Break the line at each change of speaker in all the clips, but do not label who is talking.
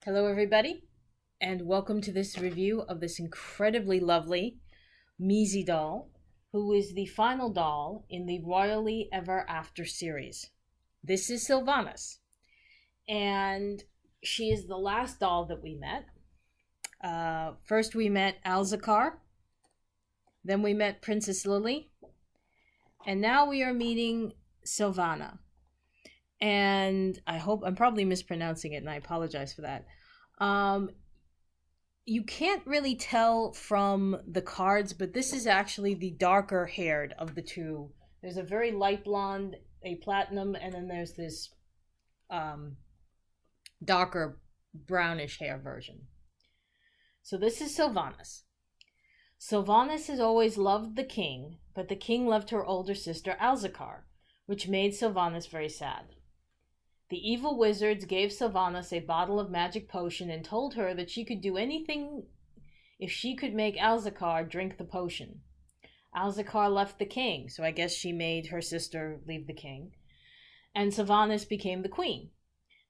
Hello, everybody, and welcome to this review of this incredibly lovely Mizi doll, who is the final doll in the Royally Ever After series. This is Sylvanas, and she is the last doll that we met. First, we met Alzacar, then we met Princess Lily, and now we are meeting Sylvana. And I hope I'm probably mispronouncing it, and I apologize for that. You can't really tell from the cards, but this is actually the darker haired of the two. There's a very light blonde, a platinum, and then there's this darker brownish hair version. So this is Sylvanas. Sylvanas has always loved the king, but the king loved her older sister Alzacar, which made Sylvanas very sad. The evil wizards gave Sylvanas a bottle of magic potion and told her that she could do anything if she could make Alzacar drink the potion. Alzacar left the king, so I guess she made her sister leave the king, and Sylvanas became the queen.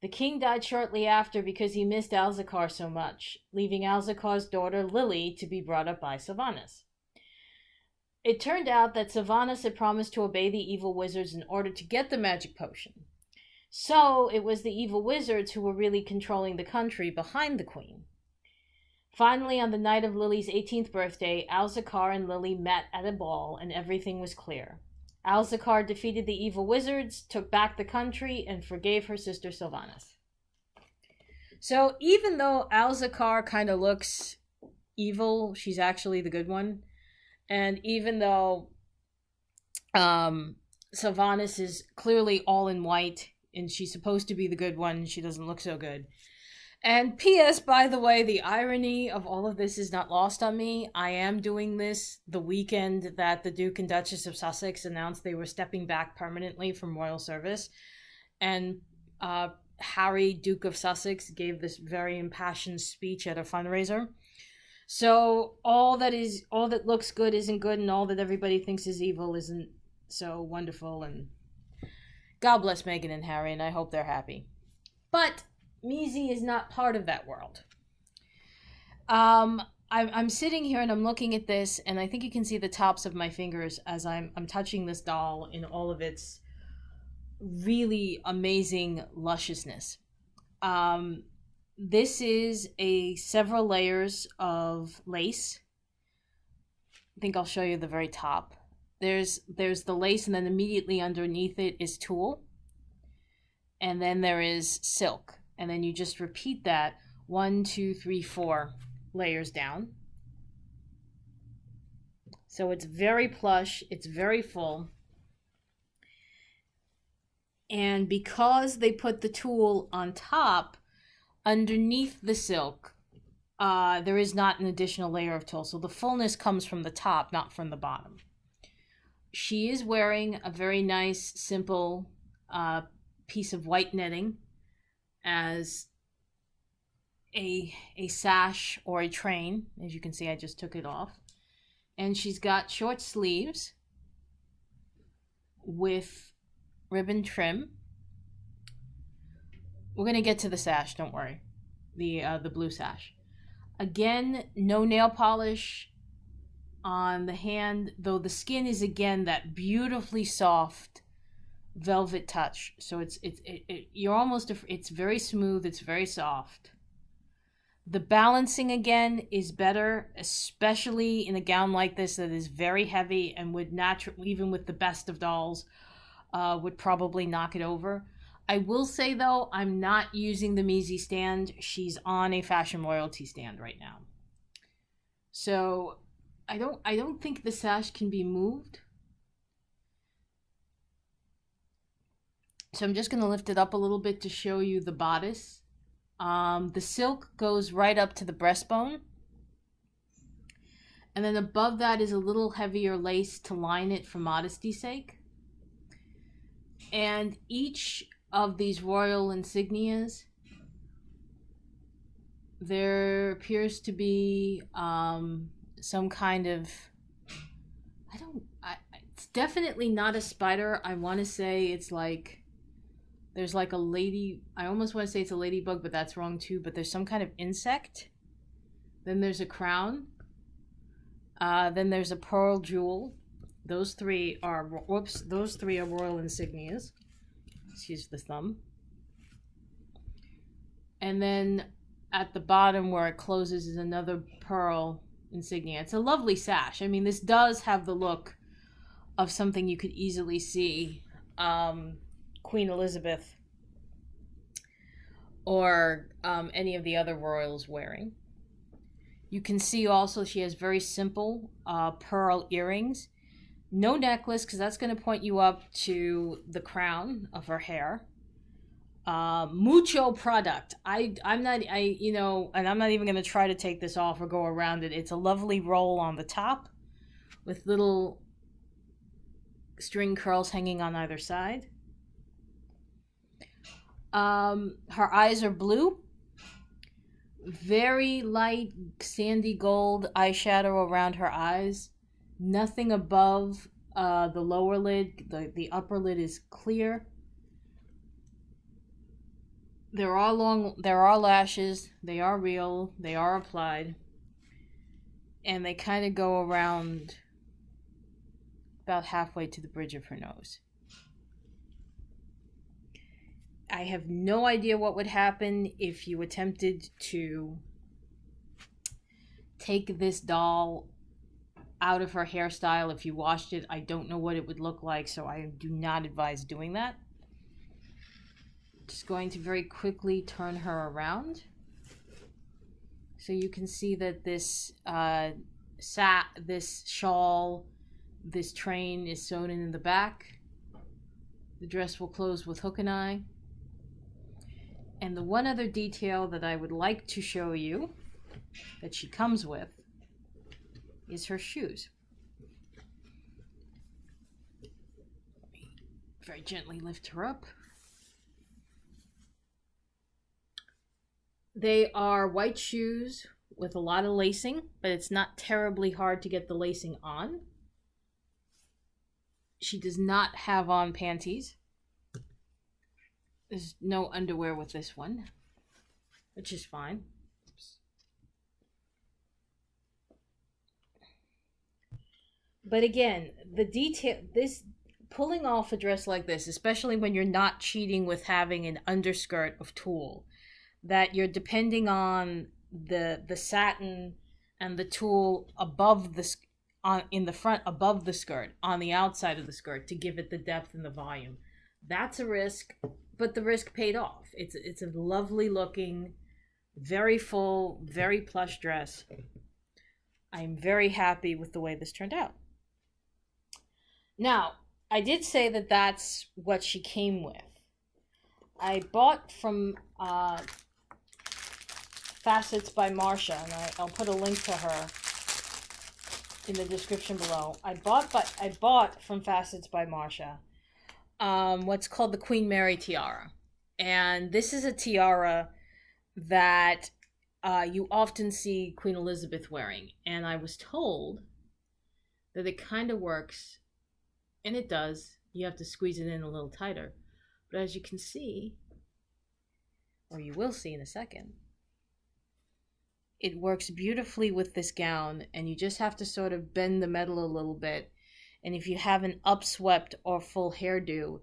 The king died shortly after because he missed Alzacar so much, leaving Alzacar's daughter Lily to be brought up by Sylvanas. It turned out that Sylvanas had promised to obey the evil wizards in order to get the magic potion. So it was the evil wizards who were really controlling the country behind the queen. Finally, on the night of Lily's 18th birthday, Alzacar and Lily met at a ball and everything was clear. Alzacar defeated the evil wizards, took back the country, and forgave her sister Sylvanas. So even though Alzacar kind of looks evil, she's actually the good one. And even though Sylvanas is clearly all in white, and she's supposed to be the good one, she doesn't look so good. And P.S., by the way, the irony of all of this is not lost on me. I am doing this the weekend that the Duke and Duchess of Sussex announced they were stepping back permanently from royal service. And Harry, Duke of Sussex, gave this very impassioned speech at a fundraiser. So all that looks good isn't good, and all that everybody thinks is evil isn't so wonderful, and God bless Meghan and Harry, and I hope they're happy. But Mizi is not part of that world. I'm sitting here and I'm looking at this, and I think you can see the tops of my fingers as I'm touching this doll in all of its really amazing lusciousness. This is a several layers of lace. I think I'll show you the very top. There's the lace, and then immediately underneath it is tulle. And then there is silk. And then you just repeat that 1, 2, 3, 4 layers down. So it's very plush, it's very full. And because they put the tulle on top, underneath the silk, there is not an additional layer of tulle. So the fullness comes from the top, not from the bottom. She is wearing a very nice, simple piece of white netting as a sash or a train. As you can see, I just took it off. And she's got short sleeves with ribbon trim. We're going to get to the sash, don't worry. The blue sash. Again, no nail polish on the hand, though the skin is again that beautifully soft velvet touch. So it's very smooth, it's very soft. The balancing again is better, especially in a gown like this that is very heavy and would naturally, even with the best of dolls, would probably knock it over. I will say though, I'm not using the Mizi stand. She's on a fashion royalty stand right now. So I don't think the sash can be moved. So I'm just going to lift it up a little bit to show you the bodice. The silk goes right up to the breastbone. And then above that is a little heavier lace to line it for modesty's sake. And each of these royal insignias, there appears to be some kind of, it's definitely not a spider. I want to say it's like There's like a lady, I almost want to say it's a ladybug, but that's wrong too. But there's some kind of insect. Then there's a crown. Then there's a pearl jewel. Those three are, whoops, those three are royal insignias. Excuse the thumb. And then at the bottom where it closes is another pearl insignia. It's a lovely sash. I mean, this does have the look of something you could easily see Queen Elizabeth or any of the other royals wearing. You can see also she has very simple pearl earrings. No necklace, because that's going to point you up to the crown of her hair. Mucho product. I'm not even going to try to take this off or go around it. It's a lovely roll on the top with little string curls hanging on either side. Her eyes are blue. Very light sandy gold eyeshadow around her eyes. Nothing above the lower lid. The upper lid is clear. There are lashes. They are real. They are applied. And they kind of go around about halfway to the bridge of her nose. I have no idea what would happen if you attempted to take this doll out of her hairstyle. If you washed it, I don't know what it would look like, so I do not advise doing that. Just going to very quickly turn her around. So you can see that this this shawl, this train is sewn in the back. The dress will close with hook and eye. And the one other detail that I would like to show you that she comes with is her shoes. Very gently lift her up. They are white shoes with a lot of lacing, but it's not terribly hard to get the lacing on. She does not have on panties. There's no underwear with this one, which is fine. Oops. But again, the detail, this pulling off a dress like this, especially when you're not cheating with having an underskirt of tulle, that you're depending on the satin and the tulle above the in the front above the skirt, on the outside of the skirt, to give it the depth and the volume. That's a risk, but the risk paid off. It's a lovely looking, very full, very plush dress. I'm very happy with the way this turned out. Now, I did say that that's what she came with. I bought from Facets by Marcia, and I'll put a link to her in the description below. I bought from Facets by Marcia what's called the Queen Mary tiara, and this is a tiara that you often see Queen Elizabeth wearing, and I was told that it kind of works, and it does. You have to squeeze it in a little tighter, but as you can see, or you will see in a second, it works beautifully with this gown, and you just have to sort of bend the metal a little bit. And if you have an upswept or full hairdo,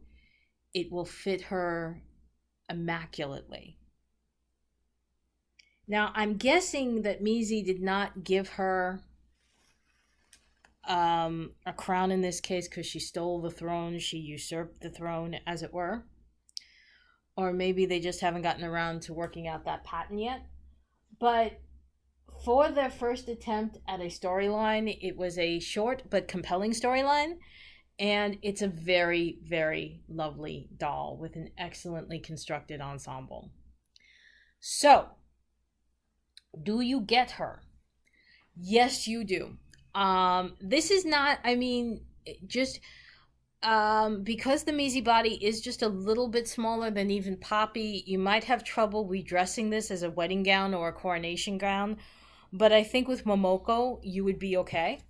it will fit her immaculately. Now, I'm guessing that Mizi did not give her a crown in this case because she stole the throne. She usurped the throne, as it were. Or maybe they just haven't gotten around to working out that pattern yet. But for their first attempt at a storyline, it was a short but compelling storyline, and it's a very, very lovely doll with an excellently constructed ensemble. So, do you get her? Yes, you do. This is not, I mean, just because the Mizi body is just a little bit smaller than even Poppy, you might have trouble redressing this as a wedding gown or a coronation gown. But I think with Momoko, you would be okay.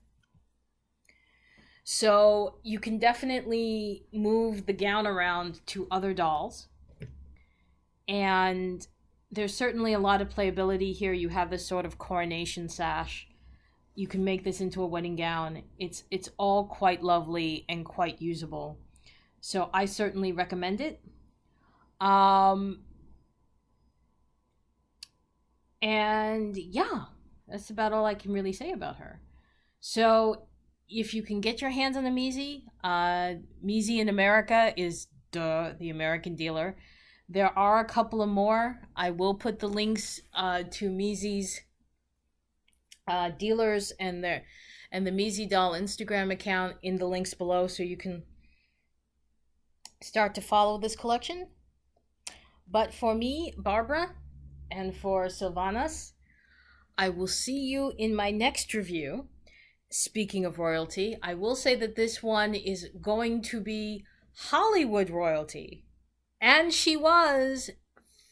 So you can definitely move the gown around to other dolls. And there's certainly a lot of playability here. You have this sort of coronation sash. You can make this into a wedding gown. It's all quite lovely and quite usable. So I certainly recommend it. And yeah, that's about all I can really say about her. So if you can get your hands on the Mizi, Mizi in America is the American dealer. There are a couple of more. I will put the links to Mizi's dealers and the Mizi doll Instagram account in the links below, so you can start to follow this collection. But for me, Barbara, and for Sylvanas, I will see you in my next review. Speaking of royalty, I will say that this one is going to be Hollywood royalty. And she was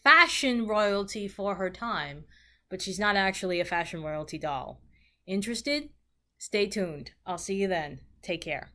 fashion royalty for her time, but she's not actually a fashion royalty doll. Interested? Stay tuned. I'll see you then. Take care.